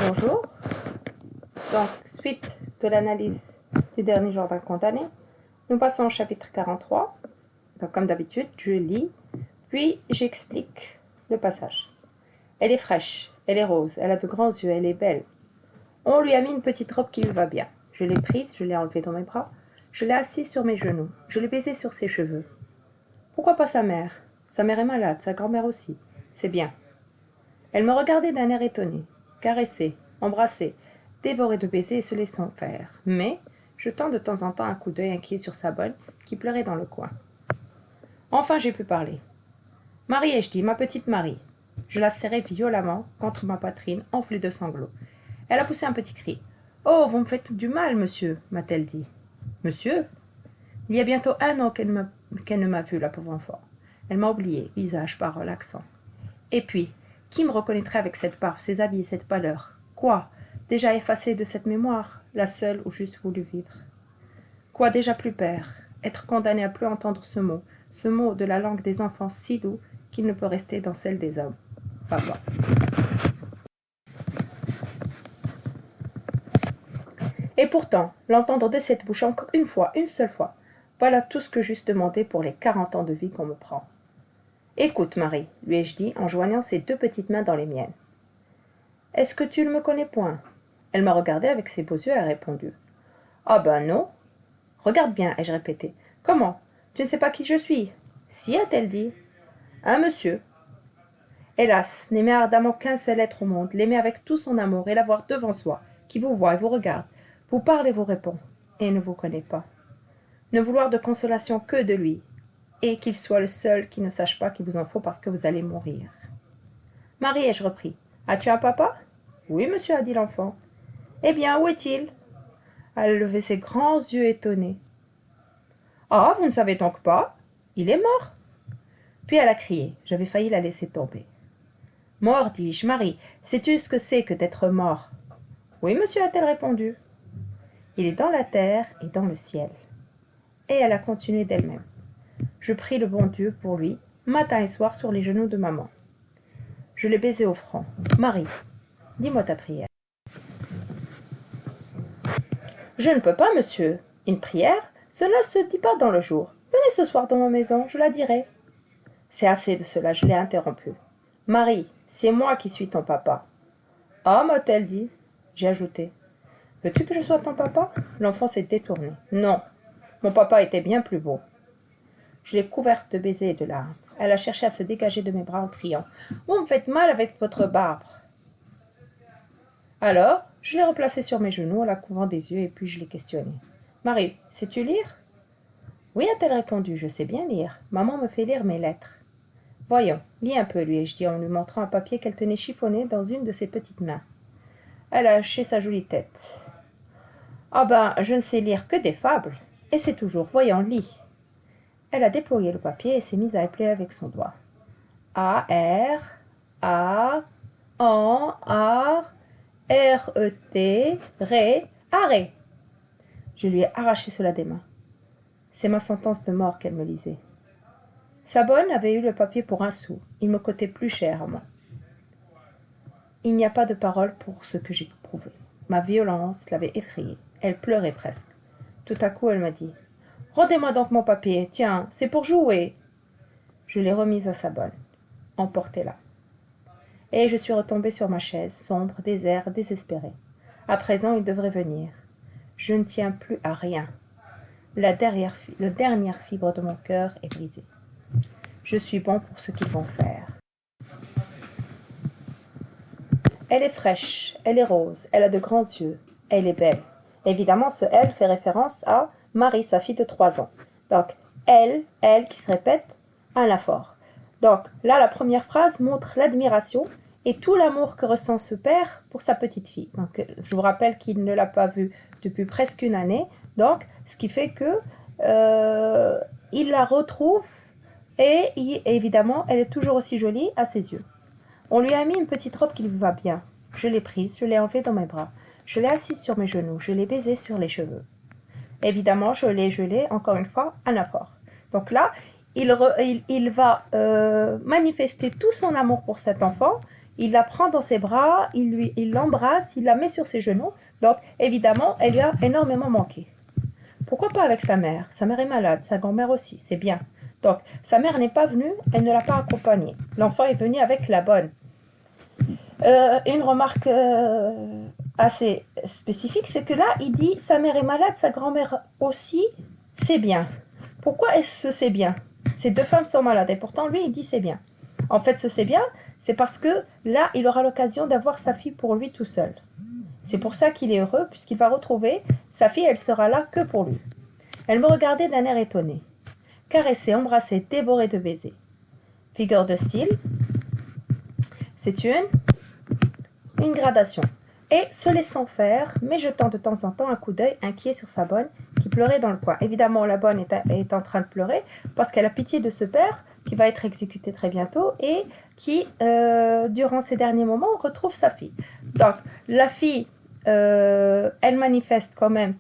Bonjour. Donc, suite de l'analyse du dernier jardin condamné, nous passons au chapitre 43. Donc, comme d'habitude, je lis, puis j'explique le passage. Elle est fraîche, elle est rose, elle a de grands yeux, elle est belle. On lui a mis une petite robe qui lui va bien. Je l'ai prise, je l'ai enlevée dans mes bras, je l'ai assise sur mes genoux, je l'ai baisée sur ses cheveux. Pourquoi pas sa mère? Sa mère est malade, sa grand-mère aussi. C'est bien. Elle me regardait d'un air étonné, caressait, embrassait, dévorait de baisers et se laissant faire, mais jetant de temps en temps un coup d'œil inquiet sur sa bonne qui pleurait dans le coin. Enfin j'ai pu parler. Marie, ai-je dit, ma petite Marie. Je la serrai violemment contre ma poitrine, enflée de sanglots. Elle a poussé un petit cri. Oh, vous me faites du mal, monsieur, m'a-t-elle dit. Monsieur? Il y a bientôt 1 an qu'elle ne m'a vu, la pauvre enfant. Elle m'a oublié, visage, parole, accent. Et puis, qui me reconnaîtrait avec cette barbe, ces habits, cette pâleur? Quoi? Déjà effacée de cette mémoire, la seule où j'eusse voulu vivre. Quoi déjà plus père? Être condamné à plus entendre ce mot de la langue des enfants si doux qu'il ne peut rester dans celle des hommes. Papa. Et pourtant, l'entendre de cette bouche encore une fois, une seule fois, voilà tout ce que j'eusse demandé pour les 40 ans de vie qu'on me prend. Écoute, Marie, lui ai-je dit en joignant ses 2 petites mains dans les miennes. Est-ce que tu ne me connais point? Elle m'a regardé avec ses beaux yeux et a répondu. Ah ben non. Regarde bien, ai-je répété. Comment? Tu ne sais pas qui je suis? Si, a-t-elle dit. Un monsieur. Hélas, n'aimer ardemment qu'un seul être au monde, l'aimer avec tout son amour et l'avoir devant soi, qui vous voit et vous regarde, vous parle et vous répond, et ne vous connaît pas. Ne vouloir de consolation que de lui, et qu'il soit le seul qui ne sache pas qu'il vous en faut parce que vous allez mourir. Marie, ai-je repris, as-tu un papa? Oui, monsieur, a dit l'enfant. Eh bien, où est-il? Elle a levé ses grands yeux étonnés. Ah, vous ne savez donc pas? Il est mort. Puis elle a crié, j'avais failli la laisser tomber. Mort, dis-je, Marie, sais-tu ce que c'est que d'être mort? Oui, monsieur, a-t-elle répondu. Il est dans la terre et dans le ciel. Et elle a continué d'elle-même. Je prie le bon Dieu pour lui, matin et soir sur les genoux de maman. Je l'ai baisé au front. Marie, dis-moi ta prière. Je ne peux pas, monsieur. Une prière, cela ne se dit pas dans le jour. Venez ce soir dans ma maison, je la dirai. C'est assez de cela, je l'ai interrompu. Marie, c'est moi qui suis ton papa. Ah, m'a-t-elle dit. J'ai ajouté. Veux-tu que je sois ton papa? L'enfant s'est détourné. Non, mon papa était bien plus beau. Je l'ai couverte de baisers et de larmes. Elle a cherché à se dégager de mes bras en criant. Vous me faites mal avec votre barbe. Alors, je l'ai replacée sur mes genoux en la couvrant des yeux et puis je l'ai questionnée. Marie, sais-tu lire? Oui, a-t-elle répondu, je sais bien lire. Maman me fait lire mes lettres. Voyons, lis un peu, lui ai-je dit en lui montrant un papier qu'elle tenait chiffonné dans une de ses petites mains. Elle a hoché sa jolie tête. Ah ben, je ne sais lire que des fables. Et c'est toujours, voyons, lis. Elle a déployé le papier et s'est mise à épeler avec son doigt. A, R, A, N, A, R, E, T, Ré, arrêt. Je lui ai arraché cela des mains. C'est ma sentence de mort qu'elle me lisait. Sa bonne avait eu le papier pour 1 sou. Il me coûtait plus cher à moi. Il n'y a pas de parole pour ce que j'ai prouvé. Ma violence l'avait effrayée. Elle pleurait presque. Tout à coup, elle m'a dit « Rendez-moi donc mon papier. Tiens, c'est pour jouer. » Je l'ai remise à sa bonne. Emportez-la. Et je suis retombée sur ma chaise, sombre, désert, désespérée. À présent, il devrait venir. Je ne tiens plus à rien. La dernière fibre de mon cœur est brisée. Je suis bon pour ce qu'ils vont faire. Elle est fraîche, elle est rose, elle a de grands yeux, elle est belle. Évidemment, ce « elle » fait référence à Marie, sa fille de 3 ans. Donc, elle qui se répète, anaphore. Donc, là, la première phrase montre l'admiration et tout l'amour que ressent ce père pour sa petite fille. Donc, je vous rappelle qu'il ne l'a pas vue depuis presque 1 année. Donc, ce qui fait que il la retrouve et évidemment, elle est toujours aussi jolie à ses yeux. On lui a mis une petite robe qui lui va bien. Je l'ai prise, je l'ai enlevée dans mes bras. Je l'ai assise sur mes genoux, je l'ai baisée sur les cheveux. Évidemment, je l'ai, encore une fois, anaphore. Donc là, il va manifester tout son amour pour cet enfant il la prend dans ses bras, il l'embrasse, il la met sur ses genoux. Donc, évidemment, elle lui a énormément manqué. Pourquoi pas avec sa mère? Sa mère est malade, sa grand-mère aussi, c'est bien. Donc, sa mère n'est pas venue, elle ne l'a pas accompagnée. L'enfant est venu avec la bonne. Une remarque assez spécifique, c'est que là, il dit sa mère est malade, sa grand-mère aussi, c'est bien. Pourquoi est-ce que c'est bien? Ces deux femmes sont malades et pourtant lui, il dit c'est bien. En fait, ce c'est bien, c'est parce que là, il aura l'occasion d'avoir sa fille pour lui tout seul. C'est pour ça qu'il est heureux, puisqu'il va retrouver sa fille, elle sera là que pour lui. Elle me regardait d'un air étonné. Caressée, embrassée, dévorée de baisers. Figure de style, c'est une gradation. Et se laissant faire, mais jetant de temps en temps un coup d'œil inquiet sur sa bonne qui pleurait dans le coin. Évidemment, la bonne est en train de pleurer parce qu'elle a pitié de ce père qui va être exécuté très bientôt et qui, durant ces derniers moments, retrouve sa fille. Donc, la fille, elle manifeste quand même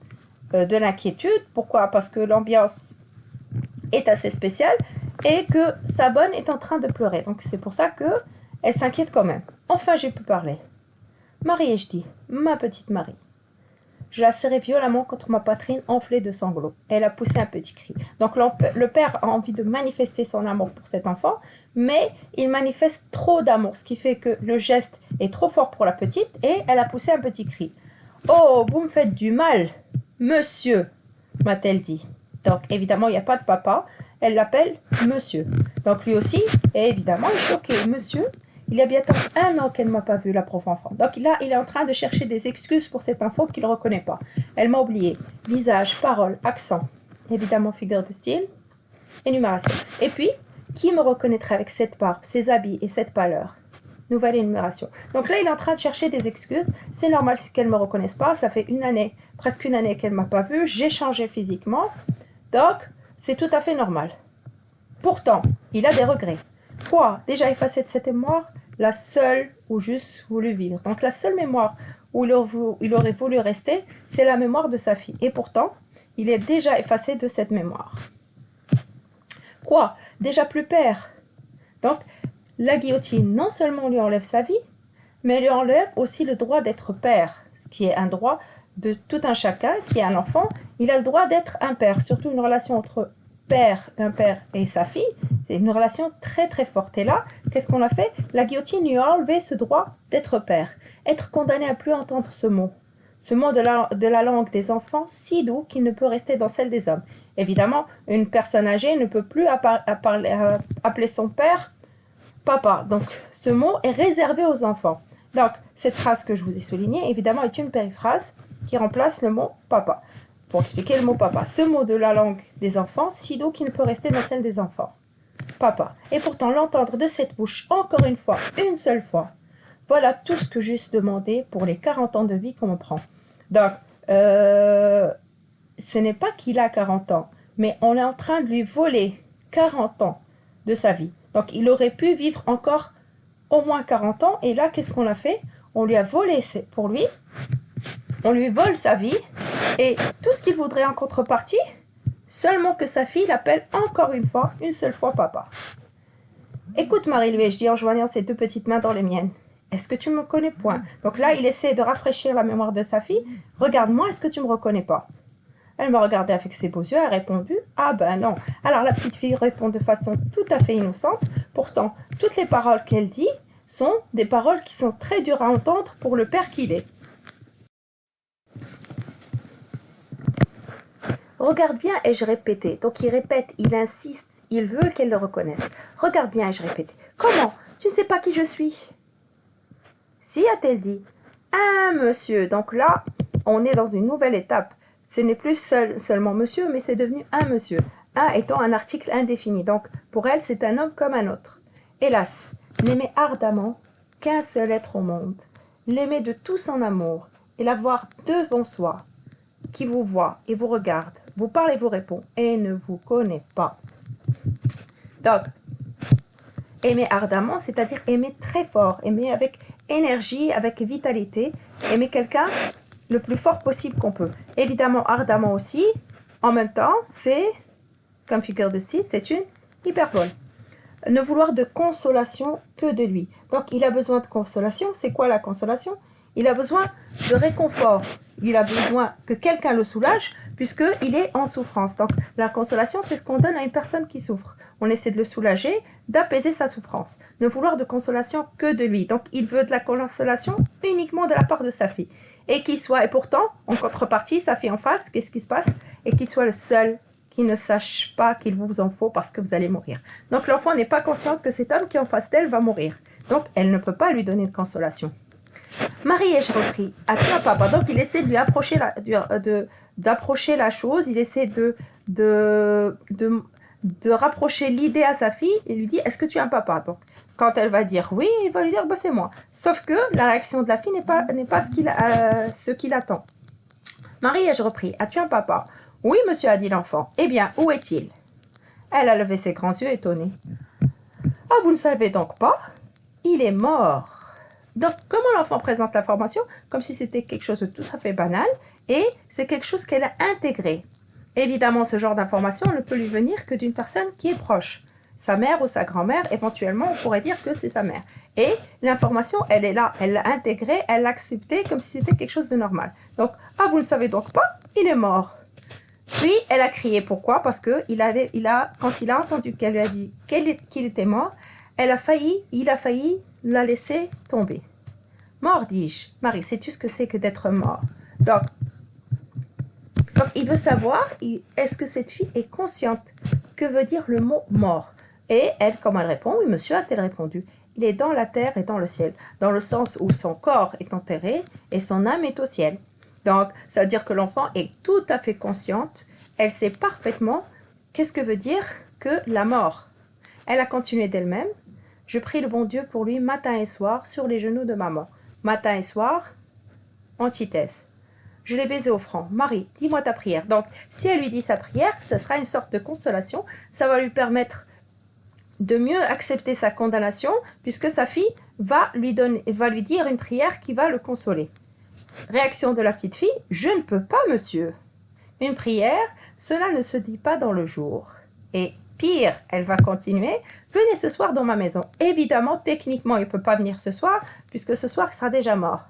de l'inquiétude. Pourquoi? Parce que l'ambiance est assez spéciale et que sa bonne est en train de pleurer. Donc, c'est pour ça qu'elle s'inquiète quand même. Enfin, j'ai pu parler. Marie, ai-je dit, ma petite Marie. Je la serrai violemment contre ma poitrine enflée de sanglots. Elle a poussé un petit cri. Donc le père a envie de manifester son amour pour cet enfant, mais il manifeste trop d'amour, ce qui fait que le geste est trop fort pour la petite et elle a poussé un petit cri. « Oh, vous me faites du mal, monsieur !» m'a-t-elle dit. Donc évidemment, il n'y a pas de papa, elle l'appelle monsieur. Donc lui aussi, est évidemment, choqué. Monsieur, il y a bientôt 1 an qu'elle ne m'a pas vu, la pauvre enfant. Donc là, il est en train de chercher des excuses pour cet enfant qu'il ne reconnaît pas. Elle m'a oublié. Visage, parole, accent. Évidemment, figure de style. Énumération. Et puis, qui me reconnaîtrait avec cette barbe, ses habits et cette pâleur? Nouvelle énumération. Donc là, il est en train de chercher des excuses. C'est normal qu'elle ne me reconnaisse pas. Ça fait 1 année, presque 1 année qu'elle ne m'a pas vu. J'ai changé physiquement. Donc, c'est tout à fait normal. Pourtant, il a des regrets. Quoi? Déjà effacé de cette mémoire? La seule où juste voulu vivre. Donc la seule mémoire où il aurait voulu rester, c'est la mémoire de sa fille. Et pourtant, il est déjà effacé de cette mémoire. Quoi? Déjà plus père. Donc, la guillotine non seulement lui enlève sa vie, mais lui enlève aussi le droit d'être père, ce qui est un droit de tout un chacun qui est un enfant. Il a le droit d'être un père, surtout une relation entre un père et sa fille. C'est une relation très très forte. Et là, qu'est-ce qu'on a fait? La guillotine lui a enlevé ce droit d'être père. Être condamné à plus entendre ce mot. Ce mot de la langue des enfants si doux qu'il ne peut rester dans celle des hommes. Évidemment, une personne âgée ne peut plus appeler son père papa. Donc, ce mot est réservé aux enfants. Donc, cette phrase que je vous ai soulignée, évidemment, est une périphrase qui remplace le mot papa. Pour expliquer le mot papa. Ce mot de la langue des enfants, si doux qu'il ne peut rester dans celle des enfants. Papa. Et pourtant, l'entendre de cette bouche, encore une fois, une seule fois, voilà tout ce que j'eusse demandé pour les 40 ans de vie qu'on me prend. Donc, ce n'est pas qu'il a 40 ans, mais on est en train de lui voler 40 ans de sa vie. Donc, il aurait pu vivre encore au moins 40 ans. Et là, qu'est-ce qu'on a fait? On lui a volé pour lui. On lui vole sa vie. Et tout ce qu'il voudrait en contrepartie, seulement que sa fille l'appelle encore une seule fois papa. Écoute Marie, lui ai-je dit en joignant ses 2 petites mains dans les miennes. Est-ce que tu me connais point? Donc là, il essaie de rafraîchir la mémoire de sa fille. Regarde-moi, est-ce que tu me reconnais pas? Elle me regardait avec ses beaux yeux, elle a répondu « Ah ben non ». Alors la petite fille répond de façon tout à fait innocente. Pourtant, toutes les paroles qu'elle dit sont des paroles qui sont très dures à entendre pour le père qu'il est. Regarde bien, ai-je répété. Donc il répète, il insiste, il veut qu'elle le reconnaisse. Regarde bien, ai-je répété. Comment? Tu ne sais pas qui je suis? Si, a-t-elle dit. Ah, monsieur. Donc là, on est dans une nouvelle étape. Ce n'est plus seulement monsieur, mais c'est devenu un monsieur. Un étant un article indéfini. Donc pour elle, c'est un homme comme un autre. Hélas, n'aimer ardemment qu'un seul être au monde. L'aimer de tout son amour et l'avoir devant soi, qui vous voit et vous regarde, vous parle et vous répond, et ne vous connaît pas. Donc, aimer ardemment, c'est-à-dire aimer très fort, aimer avec énergie, avec vitalité, aimer quelqu'un le plus fort possible qu'on peut. Évidemment, ardemment aussi, en même temps, c'est, comme figure de style, c'est une hyperbole. ne vouloir de consolation que de lui. Donc, il a besoin de consolation. C'est quoi la consolation? Il a besoin de réconfort. Il a besoin que quelqu'un le soulage puisqu'il est en souffrance. Donc, la consolation, c'est ce qu'on donne à une personne qui souffre. On essaie de le soulager, d'apaiser sa souffrance. Ne vouloir de consolation que de lui. Donc, il veut de la consolation uniquement de la part de sa fille. Et pourtant, en contrepartie, sa fille en face, qu'est-ce qui se passe? Et qu'il soit le seul qui ne sache pas qu'il vous en faut parce que vous allez mourir. Donc, l'enfant n'est pas consciente que cet homme qui est en face d'elle va mourir. Donc, elle ne peut pas lui donner de consolation. Marie, ai-je repris, as-tu un papa? Donc, il essaie de lui approcher d'approcher la chose, il essaie de rapprocher l'idée à sa fille et lui dit, est-ce que tu as un papa? Donc, quand elle va dire oui, il va lui dire, bah, c'est moi. Sauf que la réaction de la fille n'est pas ce qu'il attend. Marie, ai-je repris, as-tu un papa? Oui, monsieur, a dit l'enfant. Eh bien, où est-il? Elle a levé ses grands yeux étonnés. Ah, vous ne savez donc pas? Il est mort. Donc, comment l'enfant présente l'information? Comme si c'était quelque chose de tout à fait banal, et c'est quelque chose qu'elle a intégré. Évidemment, ce genre d'information ne peut lui venir que d'une personne qui est proche. Sa mère ou sa grand-mère, éventuellement, on pourrait dire que c'est sa mère. Et l'information, elle est là, elle l'a intégrée, elle l'a acceptée comme si c'était quelque chose de normal. Donc, ah, vous ne savez donc pas? Il est mort. Puis, elle a crié. Pourquoi? Parce que quand il a entendu qu'elle lui a dit qu'il était mort, il a failli la laisser tomber. Mort, dis-je. Marie, sais-tu ce que c'est que d'être mort? Donc, il veut savoir, est-ce que cette fille est consciente que veut dire le mot mort? Et elle, comme elle répond, oui, monsieur, a-t-elle répondu. Il est dans la terre et dans le ciel, dans le sens où son corps est enterré et son âme est au ciel. Donc, ça veut dire que l'enfant est tout à fait consciente. Elle sait parfaitement qu'est-ce que veut dire que la mort. Elle a continué d'elle-même. Je prie le bon Dieu pour lui matin et soir sur les genoux de maman. Matin et soir, antithèse. Je l'ai baisé au front. Marie, dis-moi ta prière. Donc, si elle lui dit sa prière, ce sera une sorte de consolation. Ça va lui permettre de mieux accepter sa condamnation, puisque sa fille va lui dire une prière qui va le consoler. Réaction de la petite fille, je ne peux pas, monsieur. Une prière, cela ne se dit pas dans le jour. Et pire, elle va continuer, venez ce soir dans ma maison. Évidemment, techniquement, il ne peut pas venir ce soir, puisque ce soir, il sera déjà mort.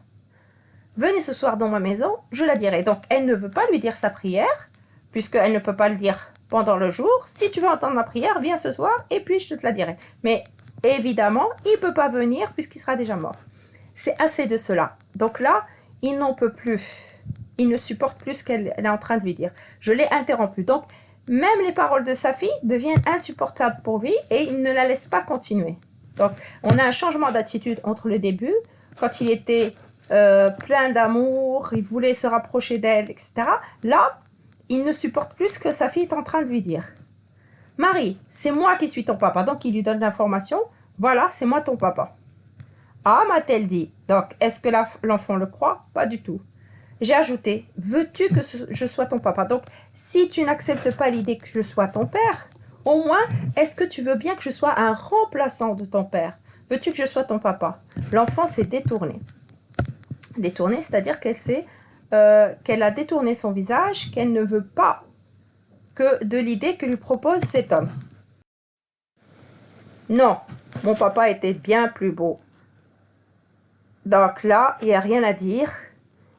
Venez ce soir dans ma maison, je la dirai. Donc, elle ne veut pas lui dire sa prière, puisqu'elle ne peut pas le dire pendant le jour. Si tu veux entendre ma prière, viens ce soir, et puis je te la dirai. Mais évidemment, il ne peut pas venir, puisqu'il sera déjà mort. C'est assez de cela. Donc là, il n'en peut plus. Il ne supporte plus ce qu'elle est en train de lui dire. Je l'ai interrompu. Donc, même les paroles de sa fille deviennent insupportables pour lui et il ne la laisse pas continuer. Donc, on a un changement d'attitude entre le début, quand il était plein d'amour, il voulait se rapprocher d'elle, etc. Là, il ne supporte plus ce que sa fille est en train de lui dire. Marie, c'est moi qui suis ton papa. Donc, il lui donne l'information. Voilà, c'est moi ton papa. Ah, m'a-t-elle dit. Donc, est-ce que l'enfant le croit? Pas du tout. J'ai ajouté, veux-tu que je sois ton papa? Donc, si tu n'acceptes pas l'idée que je sois ton père, au moins, est-ce que tu veux bien que je sois un remplaçant de ton père? Veux-tu que je sois ton papa? L'enfant s'est détourné. Détourné, c'est-à-dire qu'elle a détourné son visage, qu'elle ne veut pas que de l'idée que lui propose cet homme. Non, mon papa était bien plus beau. Donc là, il n'y a rien à dire.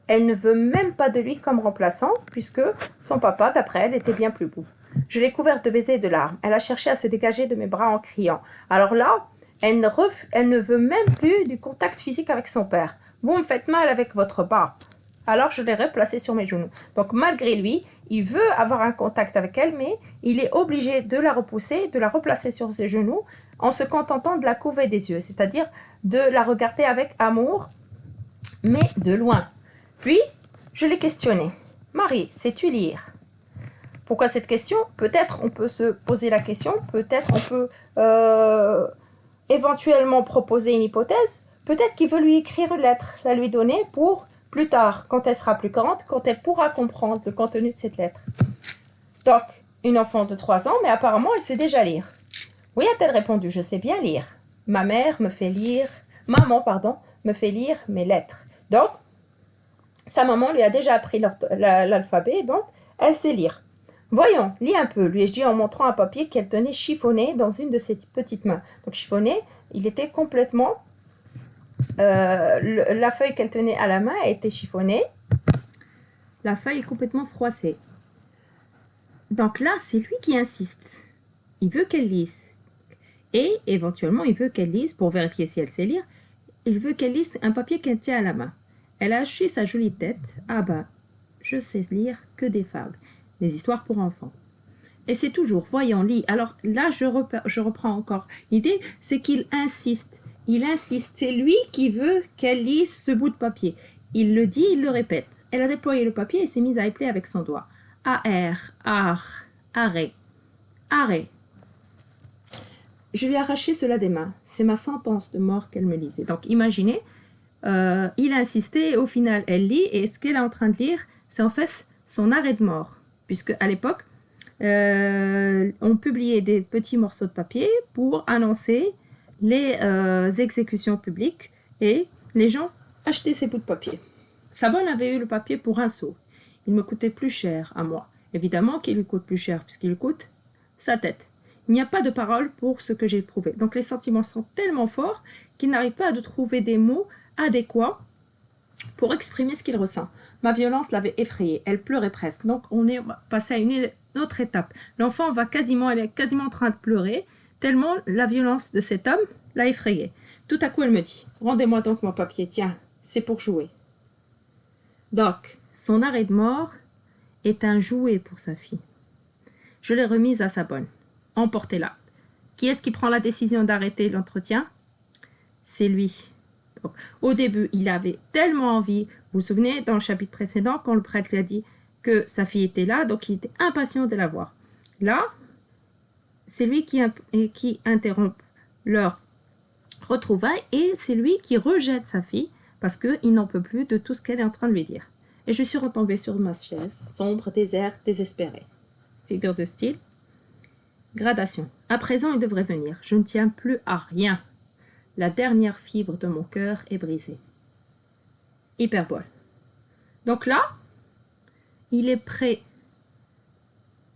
Elle ne veut même pas de lui comme remplaçant, puisque son papa, d'après elle, était bien plus beau. Je l'ai couverte de baisers et de larmes. Elle a cherché à se dégager de mes bras en criant. Alors là, elle ne veut même plus du contact physique avec son père. Vous me faites mal avec votre barbe. Alors je l'ai replacée sur mes genoux. Donc malgré lui, il veut avoir un contact avec elle, mais il est obligé de la repousser, de la replacer sur ses genoux, en se contentant de la couver des yeux, c'est-à-dire de la regarder avec amour, mais de loin. Puis, je l'ai questionnée. Marie, sais-tu lire? Pourquoi cette question? Peut-être on peut se poser la question, peut-être on peut éventuellement proposer une hypothèse, peut-être qu'il veut lui écrire une lettre, la lui donner pour plus tard, quand elle sera plus grande, quand elle pourra comprendre le contenu de cette lettre. Donc, une enfant de 3 ans, mais apparemment elle sait déjà lire. Oui, a-t-elle répondu, je sais bien lire. Maman, me fait lire mes lettres. Donc, sa maman lui a déjà appris l'alphabet, donc elle sait lire. Voyons, lis un peu, lui ai-je dit en montrant un papier qu'elle tenait chiffonné dans une de ses petites mains. Donc chiffonné, il était complètement... la feuille qu'elle tenait à la main a été chiffonnée. La feuille est complètement froissée. Donc là, c'est lui qui insiste. Il veut qu'elle lise. Et éventuellement, il veut qu'elle lise, pour vérifier si elle sait lire, il veut qu'elle lise un papier qu'elle tient à la main. Elle a haché sa jolie tête. Ah ben, je sais lire que des fables, des histoires pour enfants. Et c'est toujours, voyons, lis. Alors là, je reprends encore. L'idée, c'est qu'il insiste. Il insiste. C'est lui qui veut qu'elle lise ce bout de papier. Il le dit, il le répète. Elle a déployé le papier et s'est mise à épeler avec son doigt. Arrêt. Arrêt. Je lui ai arraché cela des mains. C'est ma sentence de mort qu'elle me lisait. Donc imaginez, il a insisté et au final elle lit et ce qu'elle est en train de lire, c'est en fait son arrêt de mort. Puisque à l'époque, on publiait des petits morceaux de papier pour annoncer les exécutions publiques et les gens achetaient ces bouts de papier. Sabonne avait eu le papier pour 1 sou. Il me coûtait plus cher à moi. Évidemment qu'il lui coûte plus cher puisqu'il lui coûte sa tête. Il n'y a pas de parole pour ce que j'ai éprouvé. Donc les sentiments sont tellement forts qu'il n'arrive pas à trouver des mots adéquats pour exprimer ce qu'il ressent. Ma violence l'avait effrayé. Elle pleurait presque. Donc on est passé à une autre étape. L'enfant elle est quasiment en train de pleurer, tellement la violence de cet homme l'a effrayée. Tout à coup, elle me dit « Rendez-moi donc mon papier, tiens, c'est pour jouer. » Donc, son arrêt de mort est un jouet pour sa fille. Je l'ai remise à Sabonne. Emportez-la. Qui est-ce qui prend la décision d'arrêter l'entretien? C'est lui. Donc, au début, il avait tellement envie. Vous vous souvenez, dans le chapitre précédent, quand le prêtre lui a dit que sa fille était là, donc il était impatient de la voir. Là, c'est lui qui interrompt leur retrouvailles et c'est lui qui rejette sa fille parce qu'il n'en peut plus de tout ce qu'elle est en train de lui dire. Et je suis retombée sur ma chaise, sombre, désert, désespérée. Figure de style. Gradation. À présent, il devrait venir. Je ne tiens plus à rien. La dernière fibre de mon cœur est brisée. Hyperbole. Donc là, il est prêt,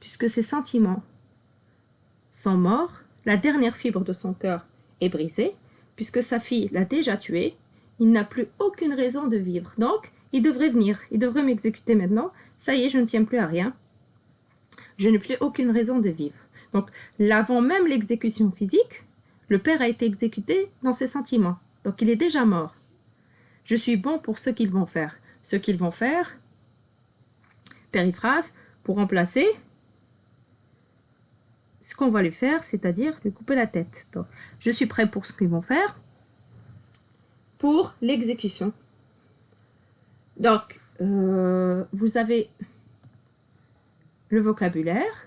puisque ses sentiments sont morts, la dernière fibre de son cœur est brisée, puisque sa fille l'a déjà tué, il n'a plus aucune raison de vivre. Donc, il devrait venir, il devrait m'exécuter maintenant. Ça y est, je ne tiens plus à rien. Je n'ai plus aucune raison de vivre. Donc, avant même l'exécution physique, le père a été exécuté dans ses sentiments. Donc, il est déjà mort. Je suis bon pour ce qu'ils vont faire. Ce qu'ils vont faire, périphrase, pour remplacer ce qu'on va lui faire, c'est-à-dire lui couper la tête. Donc, je suis prêt pour ce qu'ils vont faire, pour l'exécution. Donc, vous avez le vocabulaire,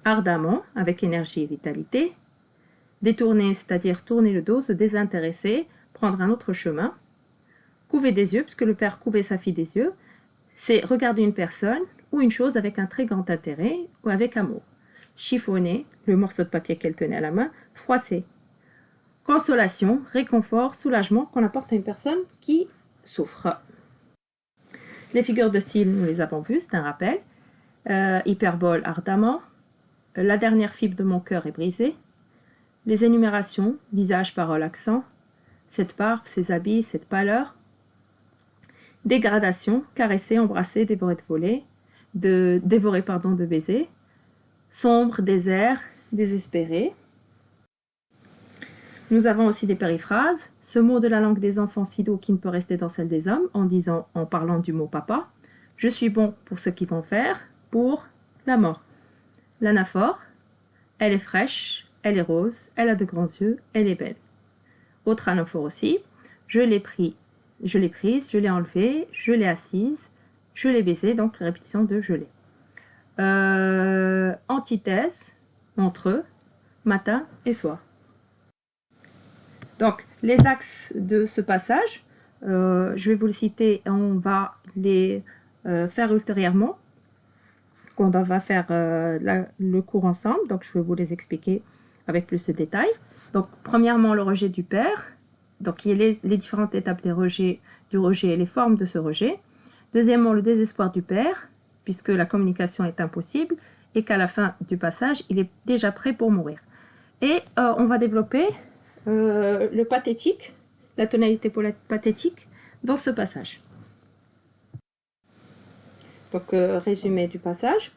ardemment, avec énergie et vitalité, détourner, c'est-à-dire tourner le dos, se désintéresser, prendre un autre chemin, couver des yeux, puisque le père couvait sa fille des yeux, c'est regarder une personne ou une chose avec un très grand intérêt ou avec amour. Chiffonner, le morceau de papier qu'elle tenait à la main, froisser. Consolation, réconfort, soulagement qu'on apporte à une personne qui souffre. Les figures de style, nous les avons vues, c'est un rappel. Hyperbole, ardemment. La dernière fibre de mon cœur est brisée. Les énumérations, visage, parole, accent. Cette barbe, ces habits, cette pâleur. Dégradation, caresser, embrasser, dévorer de voler, de baiser. Sombre, désert, désespéré. Nous avons aussi des périphrases. Ce mot de la langue des enfants si doux qui ne peut rester dans celle des hommes, en parlant du mot papa. Je suis bon pour ce qu'ils vont faire, pour la mort. L'anaphore, elle est fraîche, elle est rose, elle a de grands yeux, elle est belle. Autre anaphore aussi, je l'ai prise, je l'ai enlevée, je l'ai assise, je l'ai baisée, donc la répétition de je l'ai. Antithèse, entre eux, matin et soir. Donc, les axes de ce passage, je vais vous le citer, on va les faire ultérieurement, quand on va faire le cours ensemble, donc je vais vous les expliquer avec plus de détails. Donc, premièrement, le rejet du père, donc il y a les différentes étapes du rejet et les formes de ce rejet. Deuxièmement, le désespoir du père, puisque la communication est impossible et qu'à la fin du passage, il est déjà prêt pour mourir. Et on va développer le pathétique, la tonalité pathétique dans ce passage. Donc, résumé du passage.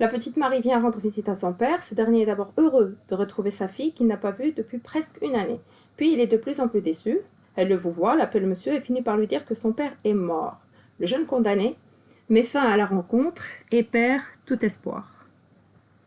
La petite Marie vient rendre visite à son père. Ce dernier est d'abord heureux de retrouver sa fille qu'il n'a pas vue depuis presque une année. Puis il est de plus en plus déçu. Elle le vouvoie, l'appelle monsieur et finit par lui dire que son père est mort. Le jeune condamné met fin à la rencontre et perd tout espoir.